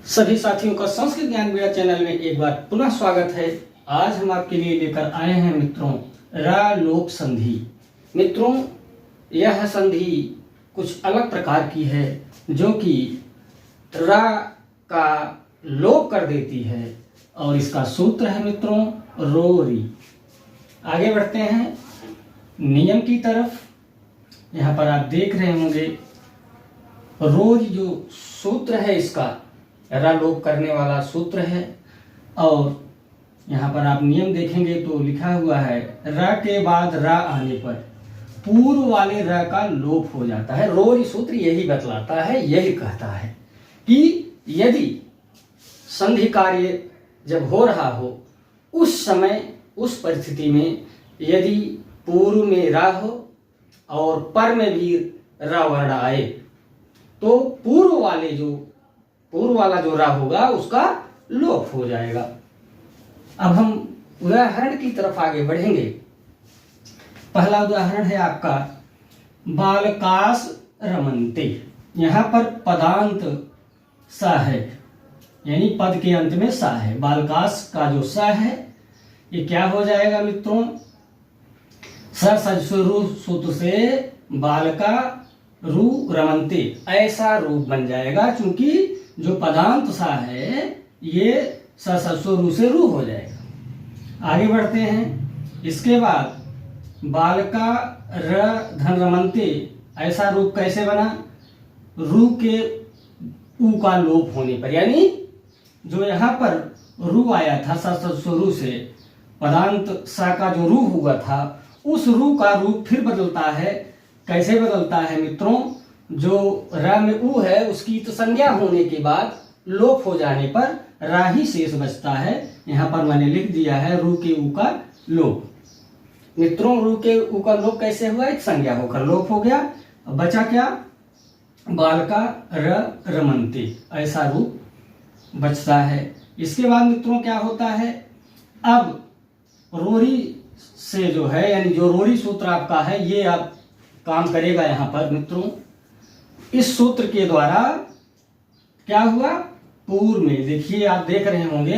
सभी साथियों का संस्कृत ज्ञान मीडिया चैनल में एक बार पुनः स्वागत है। आज हम आपके लिए लेकर आए हैं मित्रों रा लोप संधि। मित्रों यह संधि कुछ अलग प्रकार की है जो कि रा का लोप कर देती है और इसका सूत्र है मित्रों रोरी। आगे बढ़ते हैं नियम की तरफ। यहाँ पर आप देख रहे होंगे रोज जो सूत्र है इसका रा लोप करने वाला सूत्र है और यहाँ पर आप नियम देखेंगे तो लिखा हुआ है रा के बाद रा आने पर पूर्व वाले रा का लोप हो जाता है। रोज सूत्र यही बतलाता है, यही कहता है कि यदि संधि कार्य जब हो रहा हो उस समय उस परिस्थिति में यदि पूर्व में रा हो और पर में भी रा वर्ण आए तो पूर्व वाला जो रा होगा उसका लोप हो जाएगा। अब हम उदाहरण की तरफ आगे बढ़ेंगे। पहला उदाहरण है आपका बालकास रमन्ते। यहाँ पर पदांत सा है यानी पद के अंत में सा है। बालकास का जो सा है ये क्या हो जाएगा मित्रों, सजसुरु सूत्र से बालका रू रमन्ते ऐसा रूप बन जाएगा। चूंकि जो पदांत सा है ये सजसुरु से रू हो जाएगा। आगे बढ़ते हैं। इसके बाद बालका र धन रमन्ते ऐसा रूप कैसे बना, रू के ऊ का लोप होने पर, यानी जो यहाँ पर रू आया था सजसुरु से पदांत सा का जो रू हुआ था उस रू का रूप फिर बदलता है। कैसे बदलता है मित्रों, जो रा में ऊ है उसकी तो संज्ञा होने के बाद लोप हो जाने पर रा ही शेष बचता है। यहाँ पर मैंने लिख दिया है रू के ऊ का लोप। मित्रों रू के ऊ का लोप कैसे हुआ, एक संज्ञा होकर लोप हो गया। बचा क्या, बालका र रमन्ते ऐसा रूप बचता है। इसके बाद मित्रों क्या होता है, अब रोरी से जो है यानी जो रोरी सूत्र आपका है ये आप काम करेगा। यहाँ पर मित्रों इस सूत्र के द्वारा क्या हुआ, पूर्व में देखिए आप देख रहे होंगे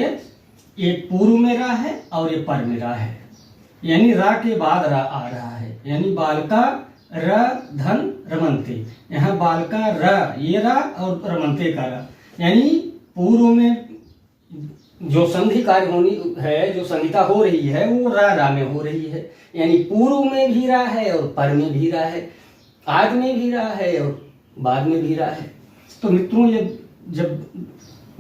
ये पूर्व में रा है और ये पर में रा है, यानी रा के बाद रा आ रहा है, यानी बालका र धन रमन्ते। यहाँ बालका र ये रा और रमन्ते का रा, यानी पूर्व में जो संधि कार्य होनी है, जो संहिता हो रही है वो रा में हो रही है, यानी पूर्व में भी रा है और पर में भी रा है, आग में भी रा है और बाद में भी रा है। तो मित्रों ये जब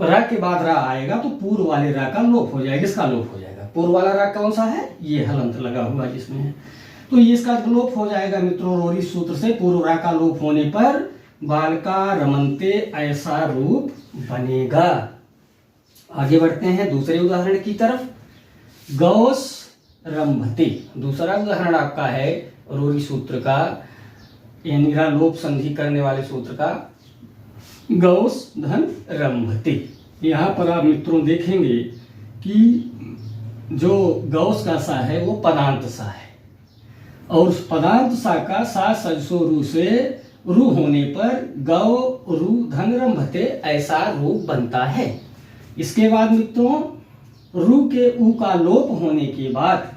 रा के बाद रा आएगा तो पूर्व वाले रा का लोप हो जाएगा। इसका लोप हो जाएगा। पूर्व वाला रा कौन सा है, ये हलंत लगा हुआ जिसमें है, तो ये इसका लोप हो जाएगा मित्रों। रोरी सूत्र से पूर्व रा का लोप होने पर बालका रमन्ते ऐसा रूप बनेगा। आगे बढ़ते हैं दूसरे उदाहरण की तरफ। गौस रंभते दूसरा उदाहरण आपका है रोरी सूत्र का यानी रा लोप संधि करने वाले सूत्र का, गौस धन रंभते। यहाँ पर आप मित्रों देखेंगे कि जो गौस का सा है वो पदांत सा है और उस पदांत सा का सा सजसो रू से रू होने पर गौ रू धन रंभते ऐसा रूप बनता है। इसके बाद मित्रों रू के ऊ का लोप होने के बाद,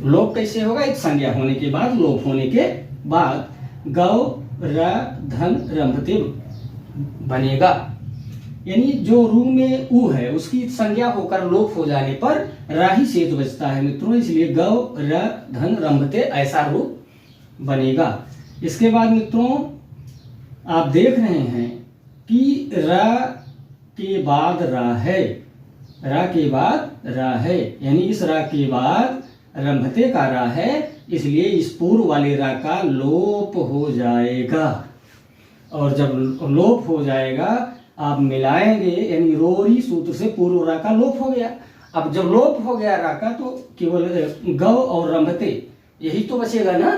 लोप कैसे होगा, एक संज्ञा होने के बाद, लोप होने के बाद गौ र धन रंभते बनेगा, यानी जो रू में ऊ है उसकी संज्ञा होकर लोप हो जाने पर रा ही शेष बचता है मित्रों, इसलिए गौ र धन रंभते ऐसा रूप बनेगा। इसके बाद मित्रों आप देख रहे हैं कि रा के बाद रा है, रा के बाद रा है, यानी इस रा के बाद रंभते का रा है, इसलिए इस पूर्व वाले रा का लोप हो जाएगा। और जब लोप हो जाएगा आप मिलाएंगे, यानी रोरी सूत्र से पूर्व रा का लोप हो गया। अब जब लोप हो गया रा का तो केवल गौ और रंभते यही तो बचेगा ना,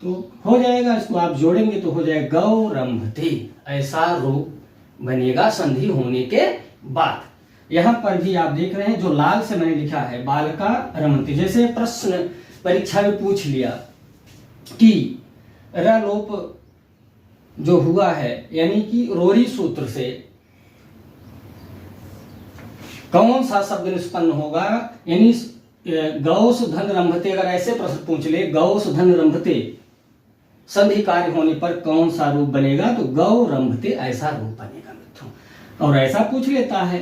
तो हो जाएगा, इसको आप जोड़ेंगे तो हो जाएगा गौ रंभते ऐसा रूप बनेगा संधि होने के बाद। यहाँ पर भी आप देख रहे हैं जो लाल से मैंने लिखा है बालका रमन्ते, जैसे प्रश्न परीक्षा में पूछ लिया कि रा लोप जो हुआ है यानी कि रोरी सूत्र से कौन सा शब्द निष्पन्न होगा, यानी गौस धन रंभते, अगर ऐसे प्रश्न पूछ ले गौस धन रंभते संधि कार्य होने पर कौन सा रूप बनेगा, तो गौ रंभते ऐसा रूप बनेगा मित्रों। और ऐसा पूछ लेता है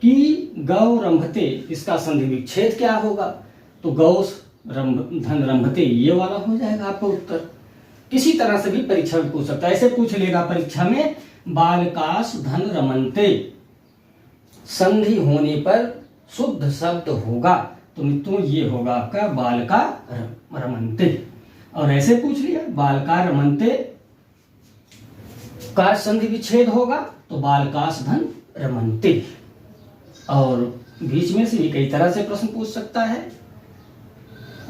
कि गौ रंभते इसका संधि विच्छेद क्या होगा, तो गौस धन रंभते ये वाला हो जाएगा आपका उत्तर। किसी तरह से भी परीक्षा में पूछ सकता है, ऐसे पूछ लेगा परीक्षा में बालकास धन रमनते संधि होने पर शुद्ध शब्द होगा, तो मित्रों ये होगा आपका बालका रमनते। और ऐसे पूछ लिया बालका रमनते का संधि विच्छेद होगा, तो बालकास धन रमनते। और बीच में से भी कई तरह से प्रश्न पूछ सकता है,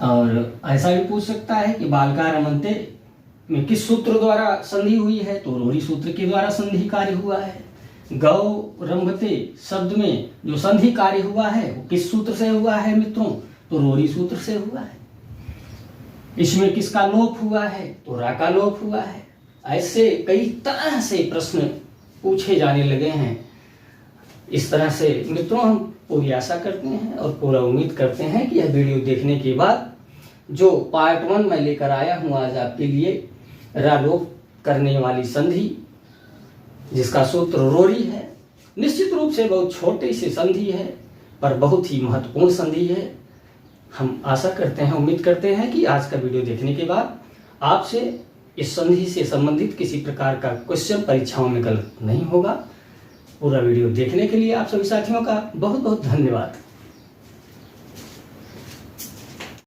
और ऐसा भी पूछ सकता है कि बालका रमनते में किस सूत्र द्वारा संधि हुई है, तो रोरी सूत्र के द्वारा संधि कार्य हुआ है। गौ रंभते शब्द में जो संधि कार्य हुआ है वो किस सूत्र से हुआ है मित्रों, तो रोरी सूत्र से हुआ है। इसमें किसका लोप हुआ है, तो रा का लोप हुआ है। ऐसे कई तरह से प्रश्न पूछे जाने लगे हैं। इस तरह से मित्रों हम पूरी आशा करते हैं और पूरा उम्मीद करते हैं कि यह वीडियो देखने के बाद जो पार्ट 1 मैं लेकर आया हूं आज आपके लिए, रा लोप करने वाली संधि जिसका सूत्र रोरी है, निश्चित रूप से बहुत छोटी सी संधि है पर बहुत ही महत्वपूर्ण संधि है। हम आशा करते हैं, उम्मीद करते हैं कि आज का वीडियो देखने के बाद आपसे इस संधि से संबंधित किसी प्रकार का क्वेश्चन परीक्षाओं में गलत नहीं होगा। पूरा वीडियो देखने के लिए आप सभी साथियों का बहुत बहुत धन्यवाद।